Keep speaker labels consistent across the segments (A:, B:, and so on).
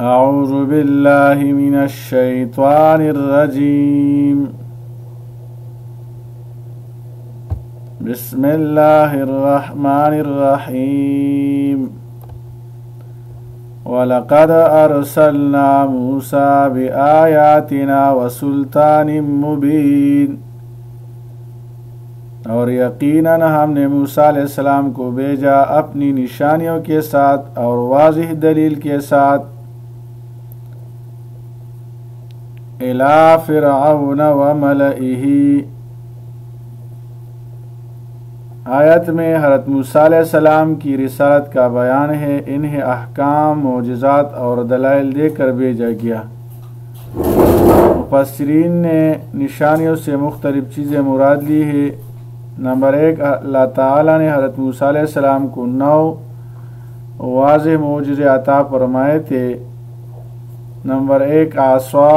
A: اعوذ باللہ من الشیطان الرجیم بسم اللہ الرحمن الرحیم وَلَقَدْ أَرْسَلْنَا مُوسَى بِآيَاتِنَا وَسُلْطَانٍ مُبِينٍ، اور یقیناً ہم نے موسیٰ علیہ السلام کو بھیجا اپنی نشانیوں کے ساتھ اور واضح دلیل کے ساتھ إِلَى فِرْعَوْنَ وَمَلَئِهِ۔ آیت میں حضرت موسیٰ علیہ السلام کی رسالت کا بیان ہے، انہیں احکام، معجزات اور دلائل دے کر بھیجا گیا۔ مفسرین نے نشانیوں سے مختلف چیزیں مراد لی ہے۔ نمبر 1، اللہ تعالیٰ نے حضرت موسیٰ علیہ السلام کو 9 واضح معجزے عطا فرمائے تھے۔ نمبر 1 عصا،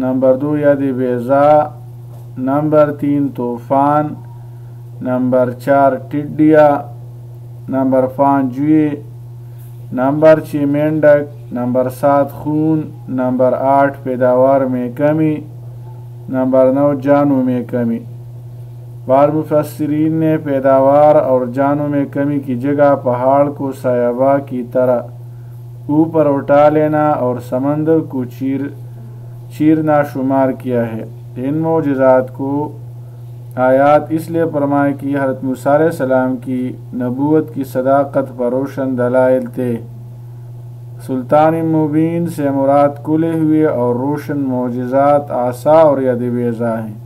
A: نمبر 2 ید بیضاء، نمبر 3 طوفان، نمبر 4 ٹڈیا، نمبر 5 جوئے، نمبر 6 مینڈک، نمبر 7 خون، نمبر 8 پیداوار میں کمی، نمبر 9 جانوں میں کمی۔ بعض مفسرین نے پیداوار اور جانوں میں کمی کی جگہ پہاڑ کو سایہ کی طرح اوپر اٹھا لینا اور سمندر کو چیرنا شمار کیا ہے۔ ان معجزات کو آیات اس لیے فرمائے کہ حضرت موسیٰ علیہ السلام کی نبوت کی صداقت پر روشن دلائل تھے۔ سلطان مبین سے مراد کھلے ہوئے اور روشن معجزات عصا اور ید بیضاء ہیں۔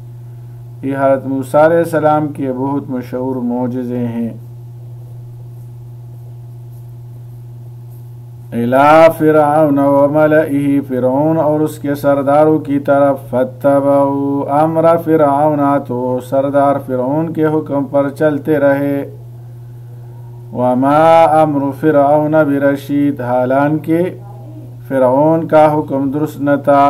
A: یہ حضرت موسیٰ علیہ السلام کے بہت مشہور معجزے ہیں۔ اِلَى فِرْعَوْنَ وَمَلَئِهِ، فرعون اور اس کے سرداروں کی طرف، فَاتَّبَعُوا أَمْرَ فِرْعَوْنَ، تو سردار فرعون کے حکم پر چلتے رہے۔ وَمَا أَمْرُ فِرْعَوْنَ بِرَشِيدٍ، حالانکہ فرعون کا حکم درست نہ تھا۔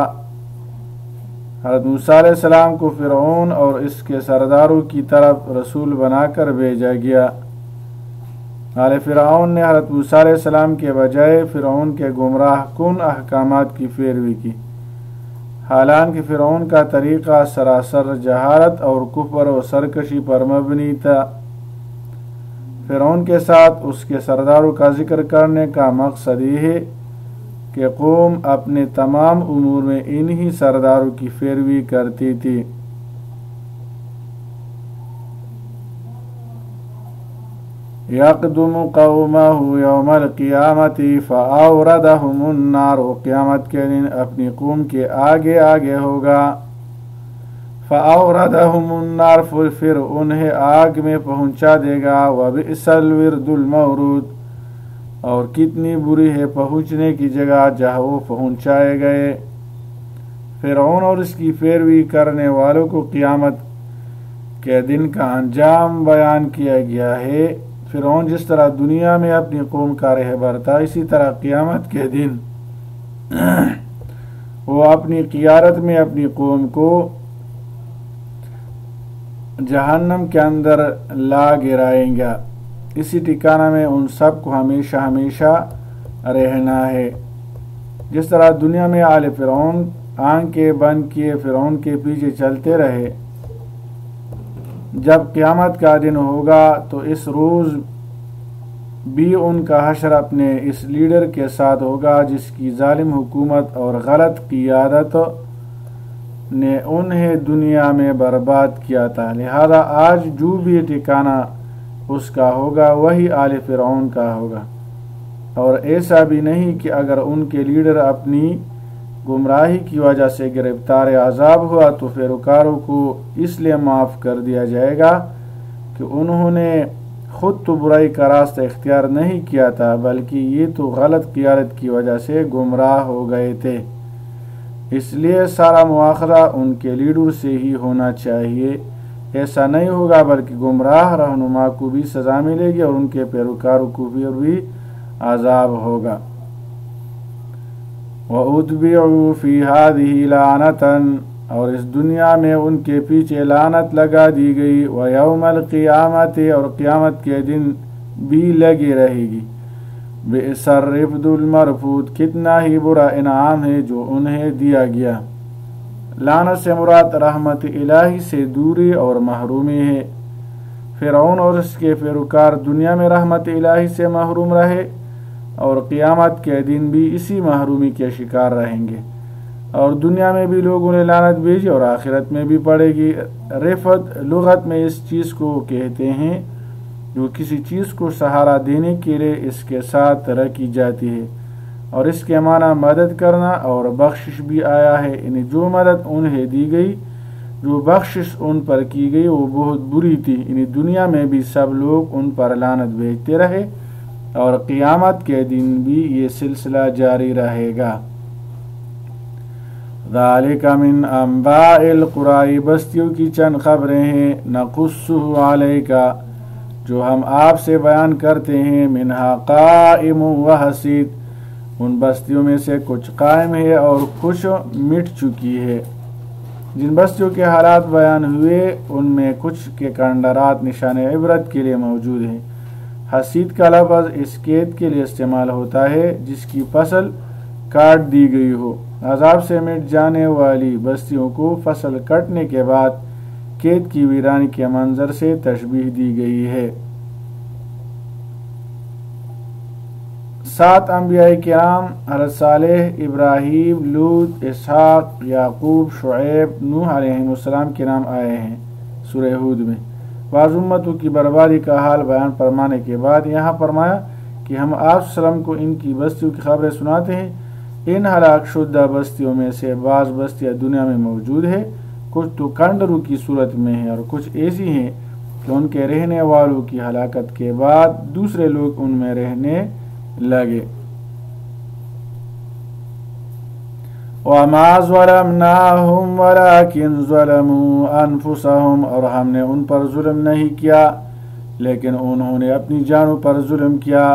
A: حضرت موسیٰ علیہ السلام کو فرعون اور اس کے سرداروں کی طرف رسول بنا کر بھیجا گیا۔ آل فرعون نے حضرت موسیٰ علیہ السلام کے بجائے فرعون کے گمراہ کن احکامات کی پیروی کی، حالانکہ فرعون کا طریقہ سراسر جہالت اور کفر و سرکشی پر مبنی تھا۔ فرعون کے ساتھ اس کے سرداروں کا ذکر کرنے کا مقصد یہ ہے کہ قوم اپنے تمام امور میں انہی سرداروں کی پیروی کرتی تھی۔ یقدم قومہ یوم القیامت فاوردہم النار، وہ قیامت کے دن اپنی قوم کے آگے آگے ہوگا۔ فاوردہم النار، پھر انہیں آگ میں پہنچا دے گا۔ وبئس الورد المورود، اور کتنی بری ہے پہنچنے کی جگہ جہاں وہ پہنچائے گئے۔ فرعون اور اس کی پیروی کرنے والوں کو قیامت کے دن کا انجام بیان کیا گیا ہے۔ فرعون جس طرح دنیا میں اپنی قوم کا رہبر تھا، اسی طرح قیامت کے دن وہ اپنی قیادت میں اپنی قوم کو جہنم کے اندر لا گرائیں گا۔ اسی ٹھکانہ میں ان سب کو ہمیشہ ہمیشہ رہنا ہے۔ جس طرح دنیا میں آل فرعون آنکھیں بند کیے فرعون کے پیچھے چلتے رہے، جب قیامت کا دن ہوگا تو اس روز بھی ان کا حشر اپنے اس لیڈر کے ساتھ ہوگا جس کی ظالم حکومت اور غلط قیادت نے انہیں دنیا میں برباد کیا تھا۔ لہذا آج جو بھی ٹھکانہ اس کا ہوگا وہی آل فرعون کا ہوگا، اور ایسا بھی نہیں کہ اگر ان کے لیڈر اپنی گمراہی کی وجہ سے گرفتار عذاب ہوا تو پیروکاروں کو اس لیے معاف کر دیا جائے گا کہ انہوں نے خود تو برائی کا راستہ اختیار نہیں کیا تھا، بلکہ یہ تو غلط قیادت کی وجہ سے گمراہ ہو گئے تھے۔ اس لیے سارا مواخذہ ان کے لیڈر سے ہی ہونا چاہیے۔ ایسا نہیں ہوگا بلکہ گمراہ رہنما کو بھی سزا ملے گی اور ان کے پیروکاروں کو بھی عذاب ہوگا۔ وَأُتْبِعُوا فِي هَذِهِ لَعْنَةً، اور اس دنیا میں ان کے پیچھے لعنت لگا دی گئی، وَيَوْمَ الْقِيَامَةِ، اور قیامت کے دن بھی لگی رہے گی۔ بئس الرفد المرفود، کتنا ہی برا انعام ہے جو انہیں دیا گیا۔ لعنت سے مراد رحمت الہی سے دوری اور محرومی ہے۔ فرعون اور اس کے پیروکار دنیا میں رحمت الہی سے محروم رہے اور قیامت کے دن بھی اسی محرومی کے شکار رہیں گے، اور دنیا میں بھی لوگوں نے لعنت بھیجی اور آخرت میں بھی پڑے گی۔ رفت لغت میں اس چیز کو کہتے ہیں جو کسی چیز کو سہارا دینے کے لیے اس کے ساتھ رکھی جاتی ہے، اور اس کے معنی مدد کرنا اور بخشش بھی آیا ہے، یعنی جو مدد انہیں دی گئی، جو بخشش ان پر کی گئی وہ بہت بری تھی، یعنی دنیا میں بھی سب لوگ ان پر لعنت بھیجتے رہے اور قیامت کے دن بھی یہ سلسلہ جاری رہے گا۔ ذالک من انباء القرى، بستیوں کی چند خبریں ہیں، نقصہ علیک، جو ہم آپ سے بیان کرتے ہیں، منہا قائم و حسید، ان بستیوں میں سے کچھ قائم ہے اور کچھ مٹ چکی ہے۔ جن بستیوں کے حالات بیان ہوئے ان میں کچھ کے کنڈرات نشان عبرت کے لیے موجود ہیں۔ حسید کا لفظ اس قید کے لیے استعمال ہوتا ہے جس کی فصل کاٹ دی گئی ہو۔ عذاب سے مٹ جانے والی بستیوں کو فصل کٹنے کے بعد قید کی ویرانی کے منظر سے تشبیہ دی گئی ہے۔ 7 انبیاء کرام حضرت صالح، ابراہیم، لوط، اسحاق، یعقوب، شعیب، نوح علیہ السلام کے نام آئے ہیں سورہ ہود میں۔ بعض امتوں کی بربادی کا حال بیان فرمانے کے بعد یہاں فرمایا کہ ہم آپ وسلم کو ان کی بستیوں کی خبریں سناتے ہیں۔ ان ہلاک شدہ بستیوں میں سے بعض بستیاں دنیا میں موجود ہے، کچھ تو کنڈروں کی صورت میں ہیں اور کچھ ایسی ہیں کہ ان کے رہنے والوں کی ہلاکت کے بعد دوسرے لوگ ان میں رہنے لگے۔ وَمَا ظَلَمْنَاهُمْ وَلَكِنْ ظَلَمُوا أَنفُسَهُمْ، اور ہم نے ان پر ظلم نہیں کیا لیکن انہوں نے اپنی جانوں پر ظلم کیا۔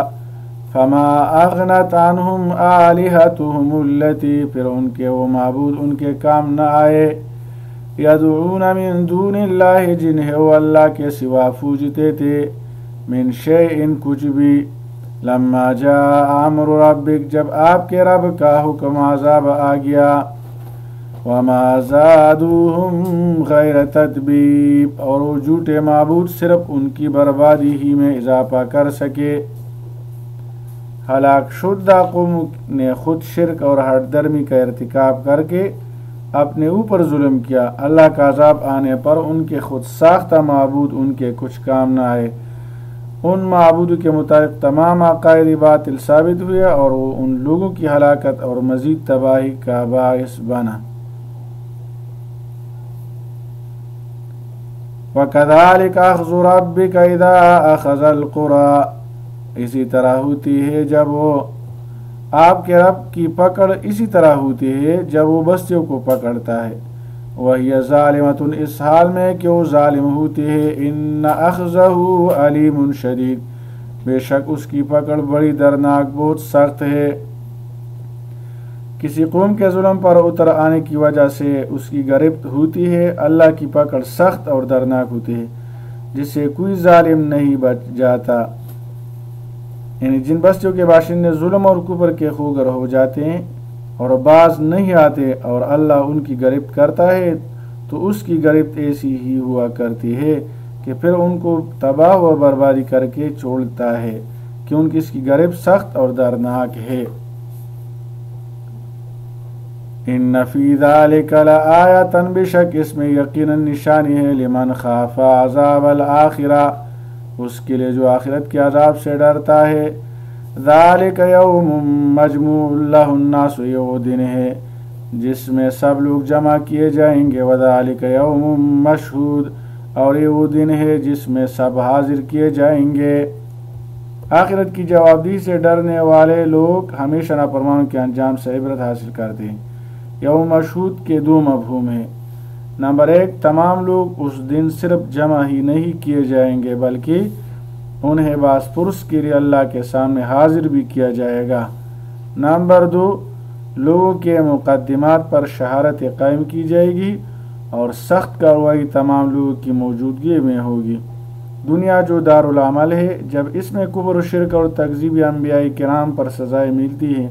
A: فَمَا أَغْنَتْ عَنْهُمْ آلِهَتُهُمُ الَّتِي، پھر ان کے وہ معبود ان کے کام نہ آئے، يَدْعُونَ مِن دُونِ اللَّهِ، جنہیں وہ اللہ کے سوا پوجتے تھے، من شيء کچھ بھی، لما جاء امر ربک، جب آپ کے رب کا حکم عذاب آ گیا، وما زادوہم غیر تتبیب، اور وہ جھوٹے معبود صرف ان کی بربادی ہی میں اضافہ کر سکے۔ ہلاک شدہ قوم نے خود شرک اور ہٹ درمی کا ارتکاب کر کے اپنے اوپر ظلم کیا۔ اللہ کا عذاب آنے پر ان کے خود ساختہ معبود ان کے کچھ کام نہ آئے۔ ان معبود کے مطابق تمام عقائد باطل ثابت ہوئے اور وہ ان لوگوں کی ہلاکت اور مزید تباہی کا باعث بنا۔ وَكَذَلِكَ أَخْذُ رَبِّكَ إِذَا أَخَذَ الْقُرَىٰ، اسی طرح ہوتی ہے جب وہ آپ کے رب کی پکڑ اسی طرح ہوتی ہے جب وہ بستیوں کو پکڑتا ہے۔ وَهِيَ ظَالِمَةٌ، اس حال میں کہ وہ ظالم ہوتی ہے، إِنَّ أَخْذَهُ عَلِيمٌ شَدِيدٌ، بے شک اس کی پکڑ بڑی دردناک، بہت سخت ہے۔ کسی قوم کے ظلم پر اتر آنے کی وجہ سے اس کی گرفت ہوتی ہے، اللہ کی پکڑ سخت اور دردناک ہوتی ہے جس سے کوئی ظالم نہیں بچ جاتا۔ یعنی جن بستیوں کے باشندے ظلم اور کفر کے خوگر ہو جاتے ہیں اور باز نہیں آتے اور اللہ ان کی گرفت کرتا ہے تو اس کی گرفت ایسی ہی ہوا کرتی ہے کہ پھر ان کو تباہ و بربادی کر کے چھوڑتا ہے، کیونکہ اس کی گرفت سخت اور دردناک ہے۔ ان فی ذلک لآیۃ، بے شک اس میں یقیناً نشانی ہے، لمن خاف عذاب الآخرہ، اس کے لیے جو آخرت کے عذاب سے ڈرتا ہے۔ ذالک یوم مجموع لہ الناس، یہ وہ دن ہے جس میں سب لوگ جمع کیے جائیں گے۔ وذالک یوم مشہود، اور یہ وہ دن ہے جس میں سب حاضر کیے جائیں گے۔ آخرت کی جوابدہی سے ڈرنے والے لوگ ہمیشہ نافرمانوں کے انجام سے عبرت حاصل کرتے ہیں۔ یوم مشہود کے 2 مفہوم ہیں۔ نمبر 1، تمام لوگ اس دن صرف جمع ہی نہیں کیے جائیں گے بلکہ انہیں باس پرس کے لیے اللہ کے سامنے حاضر بھی کیا جائے گا۔ نمبر 2، لوگوں کے مقدمات پر شہادت قائم کی جائے گی اور سخت کارروائی تمام لوگوں کی موجودگی میں ہوگی۔ دنیا جو دارالعمل ہے، جب اس میں کفر و شرک اور تکذیب انبیاء کرام پر سزائیں ملتی ہیں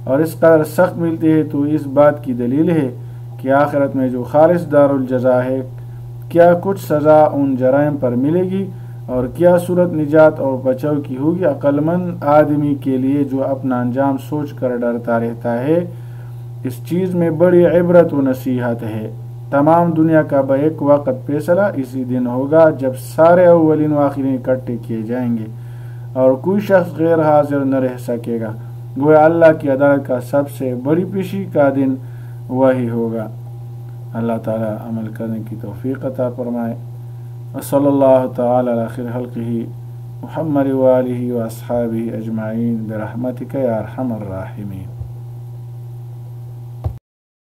A: اور اس قدر سخت ملتی ہے، تو اس بات کی دلیل ہے کہ آخرت میں جو خالص دارالجزا ہے، کیا کچھ سزا ان جرائم پر ملے گی اور کیا صورت نجات اور بچاؤ کی ہوگی۔ عقل مند آدمی کے لیے جو اپنا انجام سوچ کر ڈرتا رہتا ہے، اس چیز میں بڑی عبرت و نصیحت ہے۔ تمام دنیا کا بیک وقت فیصلہ اسی دن ہوگا جب سارے اولین و آخرین اکٹھے کیے جائیں گے اور کوئی شخص غیر حاضر نہ رہ سکے گا۔ گویا اللہ کی عدالت کا سب سے بڑی پیشی کا دن وہی ہوگا۔ اللہ تعالی عمل کرنے کی توفیق عطا فرمائے۔ صلی اللہ تعالی علی خیر خلقہ محمد و آلہ و اصحابہ اجمعین برحمتک یا ارحم الراحمین۔